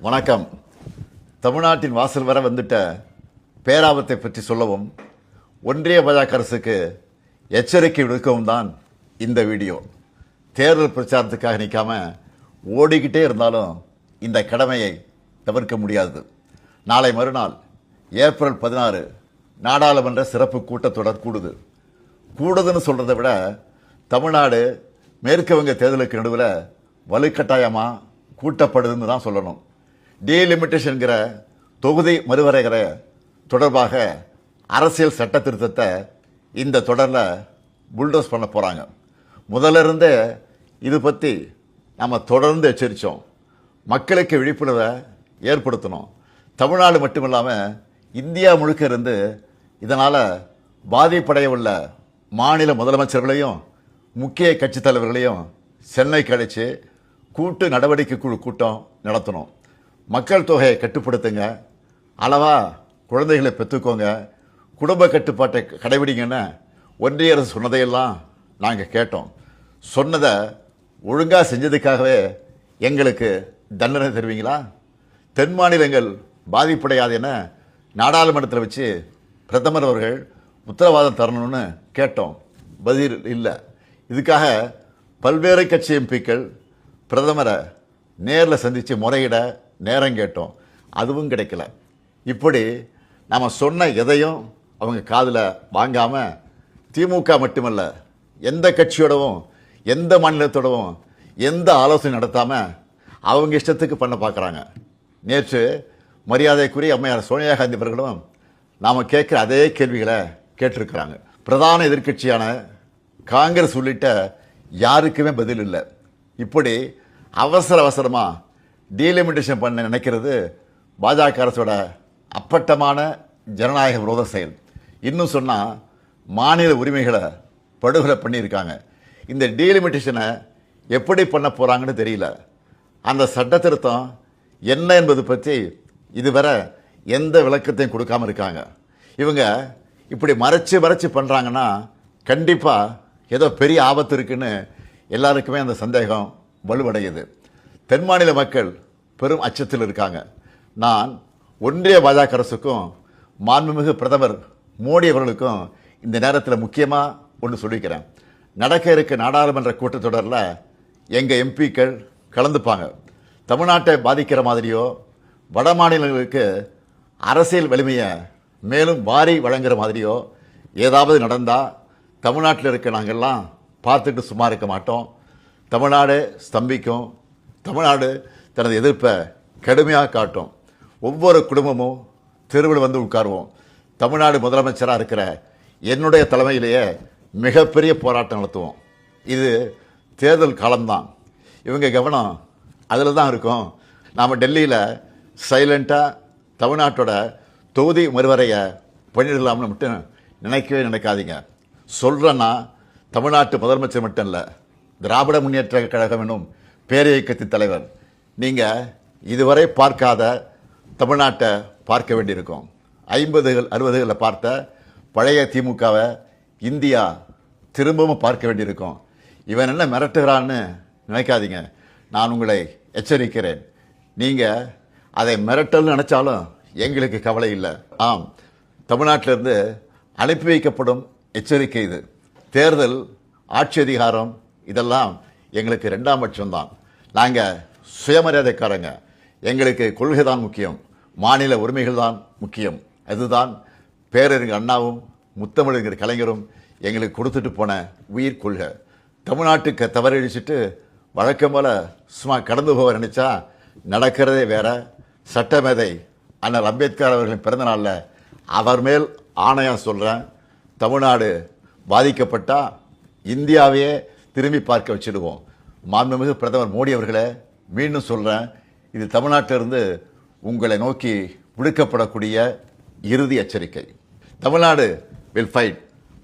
வணக்கம். தமிழ்நாட்டின் வாசல் வர வந்துட்ட பேராபத்தை பற்றி சொல்லவும் ஒன்றிய பாஜக அரசுக்கு எச்சரிக்கை விடுக்கவும் தான் இந்த வீடியோ. தேர்தல் பிரச்சாரத்துக்காக நிற்காம ஓடிக்கிட்டே இருந்தாலும் இந்த கடமையை தவிர்க்க முடியாது. நாளை மறுநாள் ஏப்ரல் 16 நாடாளுமன்ற சிறப்பு கூட்டத்தொடர் கூடுதுன்னு சொல்றதை விட தமிழ்நாடு மேற்கு வங்க தேர்தலுக்கு நடுவில் வலுக்கட்டாயமாக கூட்டப்படுதுன்னு தான் சொல்லணும். டீலிமிட்டேஷன்கிற தொகுதி மறுவரைகிற தொடர்பாக அரசியல் சட்ட திருத்தத்தை இந்த தொடரில் புல்டோஸ் பண்ண போகிறாங்க. முதல்ல இருந்தே இது பற்றி நம்ம தொடர்ந்து எச்சரித்தோம். மக்களுக்கு விழிப்புணர்வை ஏற்படுத்தணும். தமிழ்நாடு மட்டுமில்லாமல் இந்தியா முழுக்க இருந்து இதனால் பாதிப்படைய உள்ள மாநில முதலமைச்சர்களையும் முக்கிய கட்சி தலைவர்களையும் சென்னைக்கு அழைச்சி கூட்டு நடவடிக்கை குழு கூட்டம் நடத்தணும். மக்கள் தொகையை கட்டுப்படுத்துங்க, அளவா குழந்தைகளை பெற்றுக்கோங்க, குடும்ப கட்டுப்பாட்டை கடைபிடிங்கன்னு ஒன்றிய அரசு சொன்னதையெல்லாம் நாங்கள் கேட்டோம். சொன்னதை ஒழுங்காக செஞ்சதுக்காகவே எங்களுக்கு தண்டனை தருவீங்களா? தென் மாநிலங்கள் பாதிப்படையாது என நாடாளுமன்றத்தில் வச்சு பிரதமர் அவர்கள் உத்தரவாதம் தரணும்னு கேட்டோம். பதில் இல்லை. இதுக்காக பல்வேறு கட்சி எம்பிக்கள் பிரதமரை நேரில் சந்தித்து முறையிட நேரம் கேட்டோம். அதுவும் கிடைக்கல. இப்படி நம்ம சொன்ன எதையும் அவங்க காதில் வாங்காமல் திமுக மட்டுமல்ல, எந்த கட்சியோடவும் எந்த மாநிலத்தோடவும் எந்த ஆலோசனை நடத்தாமல் அவங்க இஷ்டத்துக்கு பண்ண பார்க்குறாங்க. நேற்று மரியாதைக்குரிய அம்மையார் சோனியா காந்தி அவர்களும் நாம் கேட்குற அதே கேள்விகளை கேட்டிருக்கிறாங்க. பிரதான எதிர்க்கட்சியான காங்கிரஸ் உள்ளிட்ட யாருக்குமே பதில் இல்லை. இப்படி அவசரமாக டீலிமிட்டேஷன் பண்ண நினைக்கிறது பாஜக அரசோட அப்பட்டமான ஜனநாயக விரோத செயல். இன்னும் சொன்னால் மாநில உரிமைகளை படுகொலை பண்ணியிருக்காங்க. இந்த டீலிமிட்டேஷனை எப்படி பண்ண போகிறாங்கன்னு தெரியல. அந்த சட்ட திருத்தம் என்ன என்பது பற்றி இதுவரை எந்த விளக்கத்தையும் கொடுக்காம இருக்காங்க. இவங்க இப்படி மறைச்சு பண்ணுறாங்கன்னா கண்டிப்பாக ஏதோ பெரிய ஆபத்து இருக்குன்னு எல்லாருக்குமே அந்த சந்தேகம் வலுவடையுது. தென் மாநில மக்கள் பெரும் அச்சத்தில் இருக்காங்க. நான் ஒன்றிய பாஜக அரசுக்கும் மாண்புமிகு பிரதமர் மோடி அவர்களுக்கும் இந்த நேரத்தில் முக்கியமாக ஒன்று சொல்லிக்கிறேன். நடக்க இருக்க நாடாளுமன்ற கூட்டத்தொடரில் எங்கள் எம்பிக்கள் கலந்துப்பாங்க. தமிழ்நாட்டை பாதிக்கிற மாதிரியோ வட மாநிலங்களுக்கு அரசியல் வலிமையை மேலும் வாரி வழங்குற மாதிரியோ ஏதாவது நடந்தால் தமிழ்நாட்டில் இருக்க நாங்கள்லாம் பார்த்துட்டு சும்மா இருக்க மாட்டோம். தமிழ்நாடு ஸ்தம்பிக்கும். தமிழ்நாடு தனது எதிர்ப்பை கடுமையாக காட்டும். ஒவ்வொரு குடும்பமும் தெருவில் வந்து உட்காருவோம். தமிழ்நாடு முதலமைச்சராக இருக்கிற என்னுடைய தலைமையிலேயே மிகப்பெரிய போராட்டம் நடத்துவோம். இது தேர்தல் காலம்தான். இவங்க கவனம் அதில் தான் இருக்கும். நாம் டெல்லியில் சைலண்ட்டாக தமிழ்நாட்டோட தொகுதி மறுவரையை பண்ணிடலாம்னு மட்டும் நினைக்கவே நினைக்காதீங்க. சொல்கிறேன்னா தமிழ்நாட்டு முதலமைச்சர் மட்டும் இல்லை, திராவிட முன்னேற்ற கழகம் என்னும் பேரியக்கத்தின் தலைவர். நீங்கள் இதுவரை பார்க்காத தமிழ்நாட்டை பார்க்க வேண்டியிருக்கும். 50கள் 60களில் பார்த்த பழைய திமுகவை இந்தியா திரும்பவும் பார்க்க வேண்டியிருக்கும். இவன் என்ன மிரட்டுகிறான்னு நினைக்காதீங்க. நான் உங்களை எச்சரிக்கிறேன். நீங்கள் அதை மிரட்டல்னு நினச்சாலும் எங்களுக்கு கவலை இல்லை. ஆம், தமிழ்நாட்டிலிருந்து அனுப்பி வைக்கப்படும் எச்சரிக்கை இது. தேர்தல், ஆட்சி அதிகாரம் இதெல்லாம் எங்களுக்கு 2ஆம் பட்சம்தான். நாங்கள் சுயமரியாதைக்காரங்க. எங்களுக்கு கொள்கை தான் முக்கியம், மாநில உரிமைகள் தான் முக்கியம். அதுதான் பேரறிஞர் அண்ணாவும் முத்தமிழறிஞர் கலைஞரும் எங்களுக்கு கொடுத்துட்டு போன உயிர் கொள்கை. தமிழ்நாட்டுக்கு தவறடிச்சிட்டு வழக்கம் போல சும்மா கடந்து போக நினைச்சா நடக்கிறதே வேற. சட்டமேதை அண்ணல் அம்பேத்கர் அவர்களின் பிறந்த நாளில் அவர் மேல் ஆணையம் சொல்கிறேன், தமிழ்நாடு பாதிக்கப்பட்டால் இந்தியாவையே திரும்பி பார்க்க வச்சிடுவோம். மாண்புமிகு பிரதமர் மோடி அவர்களே, மீண்டும் சொல்கிறேன், இது தமிழ்நாட்டிலிருந்து உங்களை நோக்கி விடுக்கப்படக்கூடிய இறுதி எச்சரிக்கை. Tamil Nadu will fight,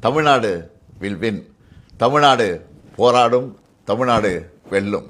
Tamil Nadu will win. Tamil Nadu போராடும், தமிழ்நாடு வெல்லும்.